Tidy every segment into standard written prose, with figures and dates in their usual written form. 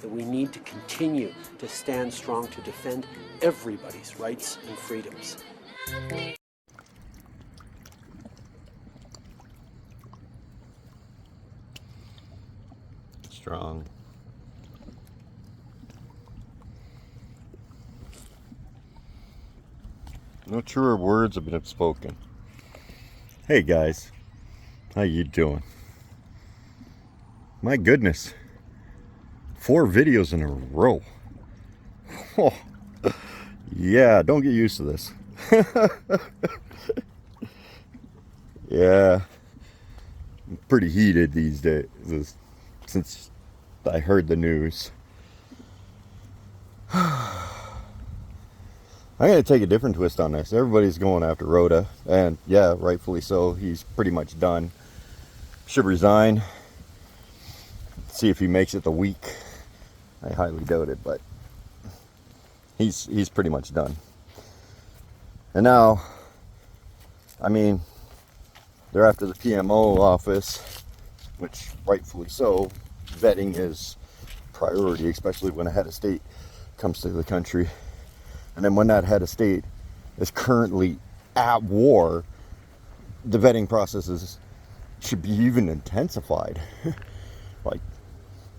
that we need to continue to stand strong to defend everybody's rights and freedoms. Strong. No truer words have been spoken. Hey guys, how you doing? My goodness, 4 videos in a row. Oh, yeah, don't get used to this. Yeah, I'm pretty heated these days since I heard the news. I'm going to take a different twist on this. Everybody's going after Rhoda, and yeah, rightfully so. He's pretty much done. Should resign. See if he makes it the week. I highly doubt it, but he's pretty much done. And now, I mean, they're after the PMO office, which rightfully so. Vetting is priority, especially when a head of state comes to the country. And then when that head of state is currently at war, the vetting processes should be even intensified. Like,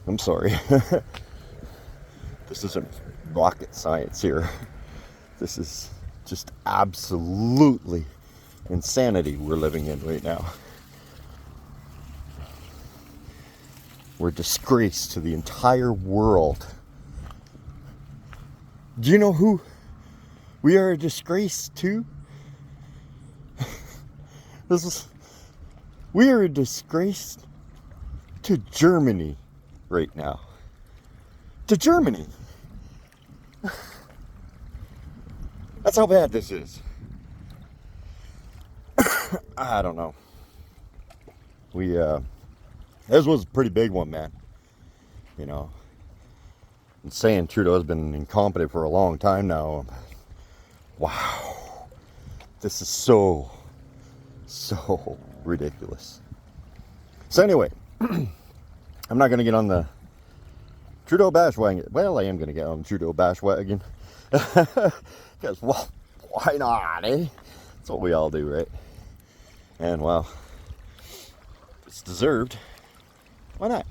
I'm sorry. This isn't rocket science here. This is just absolutely insanity we're living in right now. We're a disgrace to the entire world. Do you know who we are a disgrace to? We are a disgrace to Germany right now. To Germany. That's how bad this is. I don't know. This was a pretty big one, man. You know, and saying Trudeau's been incompetent for a long time now. Wow. This is so ridiculous. So anyway, I'm not going to get on the Trudeau bash wagon. Well, I am going to get on the Trudeau bash wagon. Because, well, why not, eh? That's what we all do, right? And, well, it's deserved. Why not?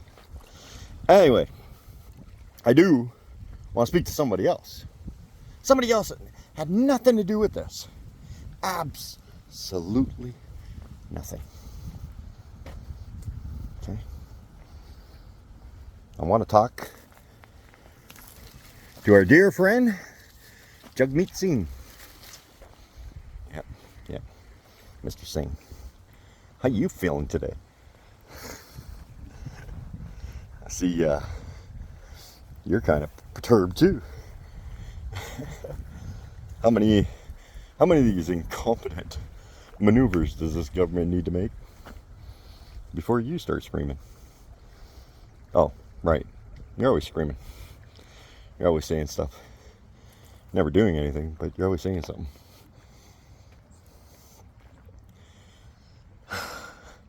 Anyway, I do want to speak to somebody else. Somebody else that had nothing to do with this. Absolutely nothing. Okay? I want to talk to our dear friend, Jagmeet Singh. Yep. Mr. Singh. How you feeling today? I see you're kind of perturbed too. How many of these incompetent maneuvers does this government need to make before you start screaming? Oh, right. You're always screaming. You're always saying stuff. Never doing anything, but you're always saying something.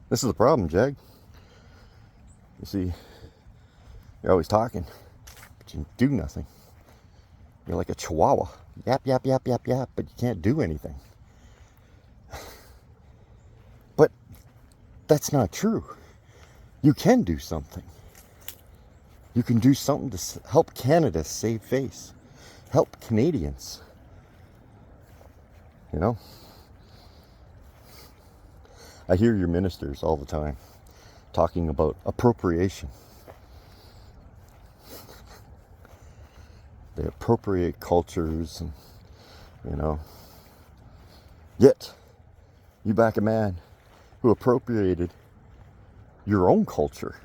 This is the problem, Jag. You see, you're always talking, but you do nothing. You're like a chihuahua. Yap, yap, yap, yap, yap, but you can't do anything. But that's not true. You can do something. You can do something to help Canada save face. Help Canadians. You know? I hear your ministers all the time talking about appropriation. They appropriate cultures and, you know. Yet, you back a man who appropriated your own culture.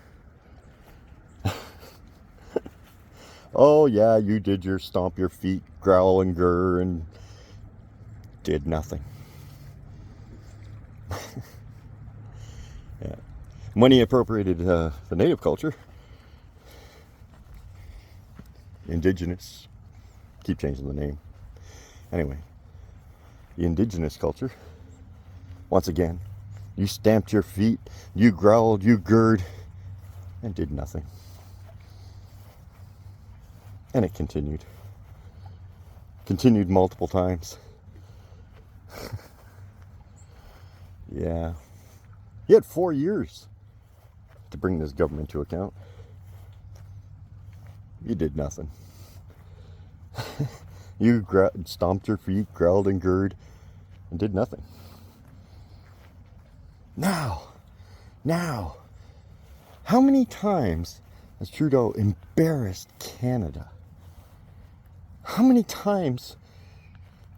Oh yeah, you did your stomp your feet, growl and grr, and did nothing. Yeah. When he appropriated the native culture, indigenous, keep changing the name. Anyway, the indigenous culture, once again, you stamped your feet, you growled, you gurred, and did nothing. And it continued. Continued multiple times. Yeah. He had 4 years to bring this government to account. You did nothing. You stomped your feet, growled and gurred, and did nothing. Now, how many times has Trudeau embarrassed Canada? How many times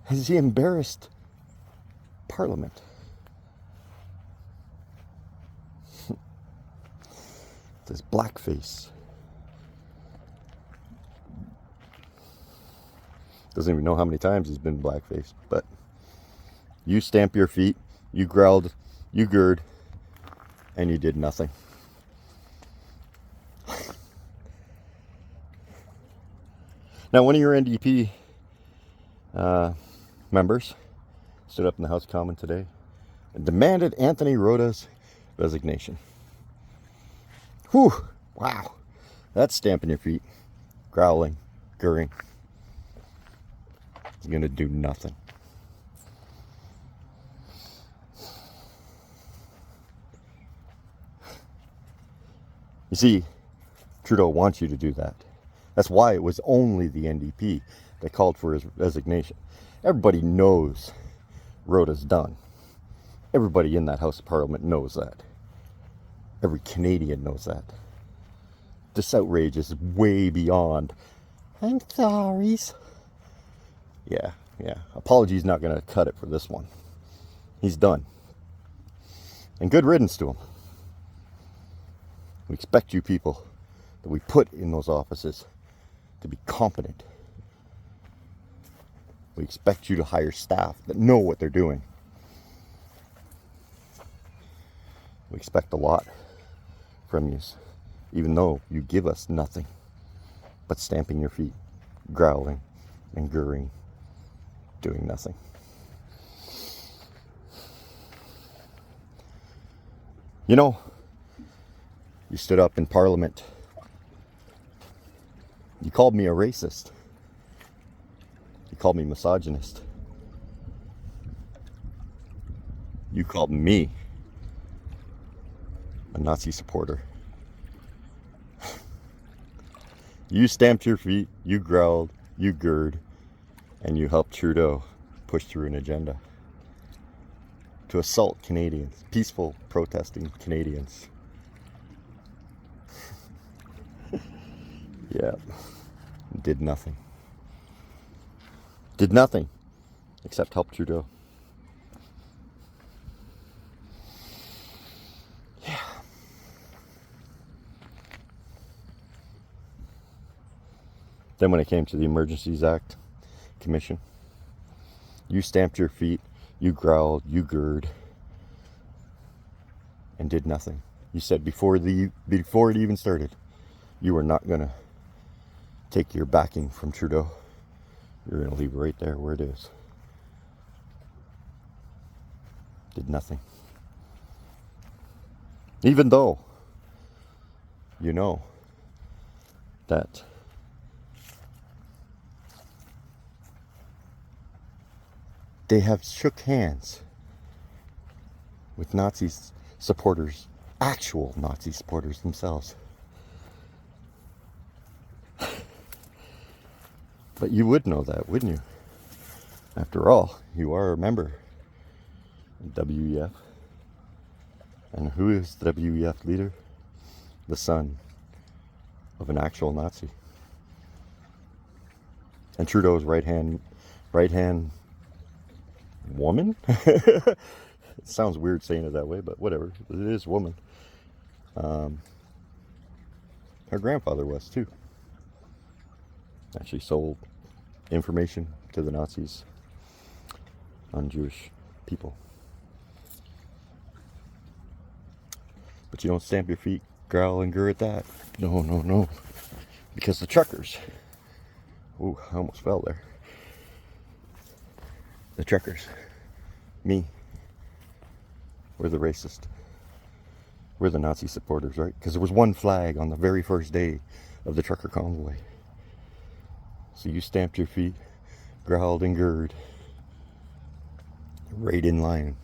has he embarrassed Parliament? This blackface. Doesn't even know how many times he's been blackfaced, but you stamp your feet, you growled, you gurred, and you did nothing. Now, one of your NDP members stood up in the House of Commons today and demanded Anthony Rota's resignation. Whew, wow. That's stamping your feet, growling, gurring. He's going to do nothing. You see, Trudeau wants you to do that. That's why it was only the NDP that called for his resignation. Everybody knows Rota's done. Everybody in that House of Parliament knows that. Every Canadian knows that. This outrage is way beyond, I'm sorry. Yeah. Apology's not going to cut it for this one. He's done. And good riddance to him. We expect you people that we put in those offices to be competent. We expect you to hire staff that know what they're doing. We expect a lot from you, even though you give us nothing but stamping your feet, growling and gurring, doing nothing. You know, you stood up in Parliament. You called me a racist. You called me misogynist. You called me a Nazi supporter. You stamped your feet, you growled, you gurred, and you helped Trudeau push through an agenda to assault Canadians, peaceful protesting Canadians. Yeah, did nothing. Did nothing except help Trudeau. Yeah. Then when it came to the Emergencies Act Commission, you stamped your feet, you growled, you gurred, and did nothing. You said before it even started, you were not going to take your backing from Trudeau. You're going to leave it right there where it is. Did nothing. Even though you know that they have shook hands with Nazi supporters, actual Nazi supporters themselves. But you would know that, wouldn't you? After all, you are a member of WEF. And who is the WEF leader? The son of an actual Nazi. And Trudeau's right hand woman? It sounds weird saying it that way, but whatever. It is woman. Her grandfather was too. Actually sold information to the Nazis on Jewish people. But you don't stamp your feet, growl and gurr at that. No. Because the truckers. Ooh, I almost fell there. The truckers. Me. We're the racist. We're the Nazi supporters, right? Because there was one flag on the very first day of the trucker convoy. So you stamped your feet, growled and gurred, right in line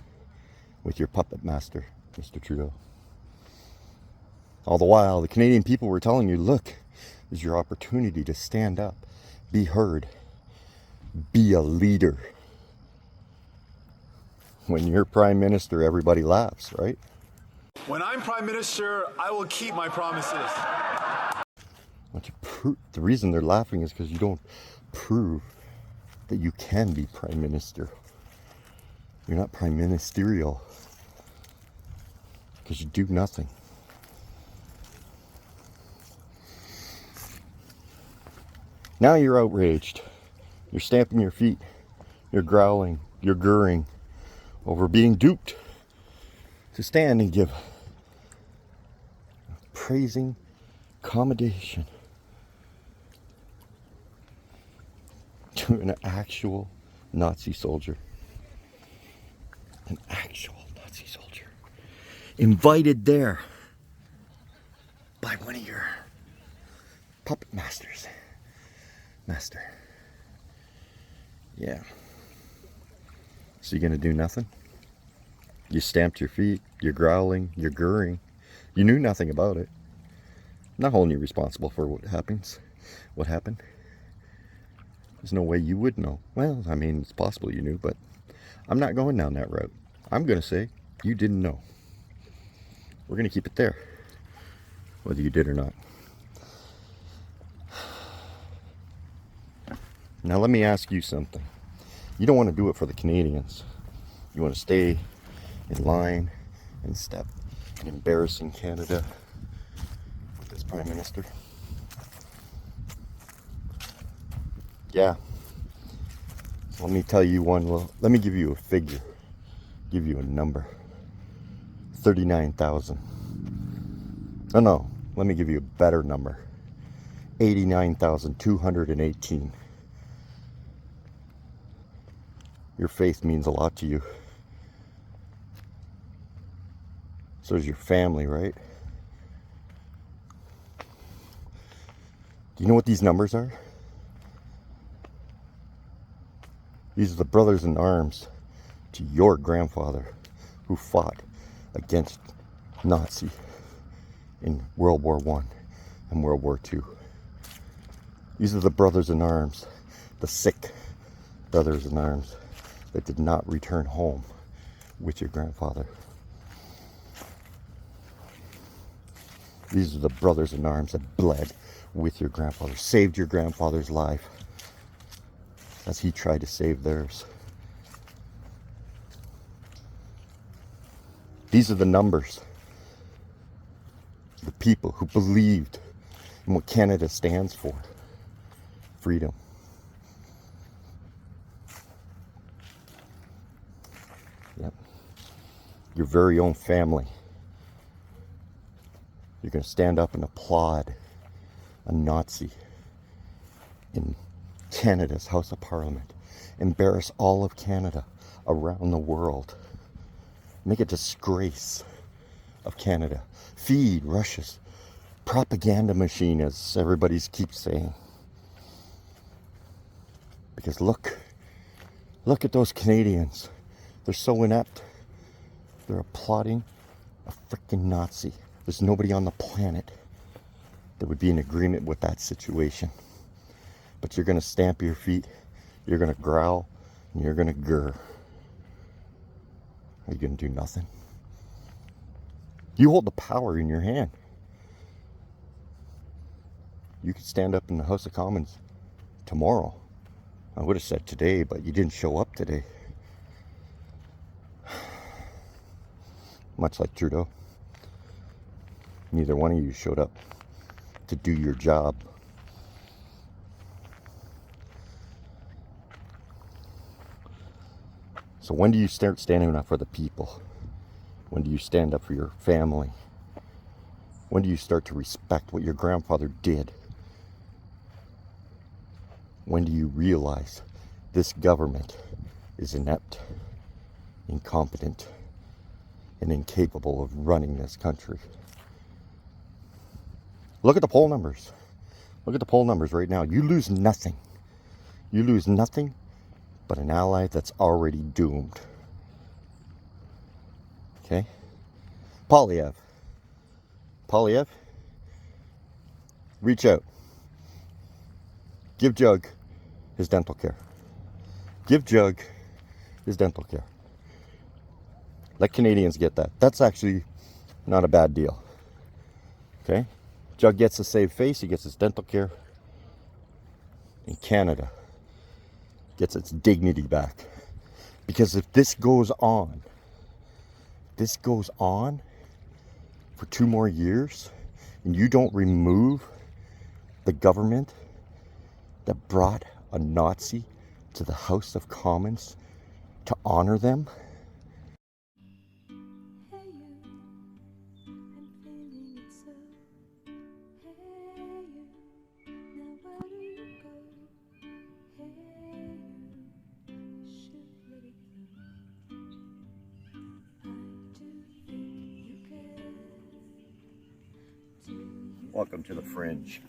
with your puppet master, Mr. Trudeau. All the while, the Canadian people were telling you, look, this is your opportunity to stand up, be heard, be a leader. When you're Prime Minister, everybody laughs, right? When I'm Prime Minister, I will keep my promises. The reason they're laughing is because you don't prove that you can be Prime Minister. You're not prime ministerial because you do nothing. Now you're outraged. You're stamping your feet. You're growling. You're gurring over being duped to stand and give praising commendation to an actual Nazi soldier. An actual Nazi soldier. Invited there by one of your puppet masters. Master. Yeah. So you gonna do nothing? You stamped your feet, you're growling, you're gurring. You knew nothing about it. I'm not holding you responsible for what happens. What happened? There's no way you would know. Well, I mean, it's possible you knew, but I'm not going down that route. I'm gonna say you didn't know. We're gonna keep it there, whether you did or not. Now let me ask you something. You don't want to do it for the Canadians. You want to stay in line and step in embarrassing Canada with this Prime Minister. Yeah. So let me tell you one. Well, let me give you a figure. Give you a number. 39,000. Oh no, let me give you a better number. 89,218. Your faith means a lot to you. So does your family, right? Do you know what these numbers are? These are the brothers in arms to your grandfather who fought against Nazi in World War I and World War II. These are the brothers in arms, the sick brothers in arms that did not return home with your grandfather. These are the brothers in arms that bled with your grandfather, saved your grandfather's life as he tried to save theirs. These are the numbers. The people who believed in what Canada stands for. Freedom. Yep. Your very own family. You're going to stand up and applaud a Nazi in Canada's House of Parliament. Embarrass all of Canada around the world. Make a disgrace of Canada. Feed Russia's propaganda machine, as everybody keeps saying. Because look at those Canadians. They're so inept. They're applauding a freaking Nazi. There's nobody on the planet that would be in agreement with that situation. But you're going to stamp your feet, you're going to growl, and you're going to gurr. Are you going to do nothing? You hold the power in your hand. You could stand up in the House of Commons tomorrow. I would have said today, but you didn't show up today. Much like Trudeau. Neither one of you showed up to do your job. So when do you start standing up for the people? When do you stand up for your family? When do you start to respect what your grandfather did? When do you realize this government is inept, incompetent, and incapable of running this country? Look at the poll numbers. Look at the poll numbers right now. You lose nothing You lose nothing but an ally that's already doomed. Okay? Polyev, reach out. Give Jug his dental care. Give Jug his dental care. Let Canadians get that. That's actually not a bad deal. Okay? Jug gets to save face, he gets his dental care. And Canada gets its dignity back. Because if this goes on for 2 more years, and you don't remove the government that brought a Nazi to the House of Commons to honor them, welcome to the fringe.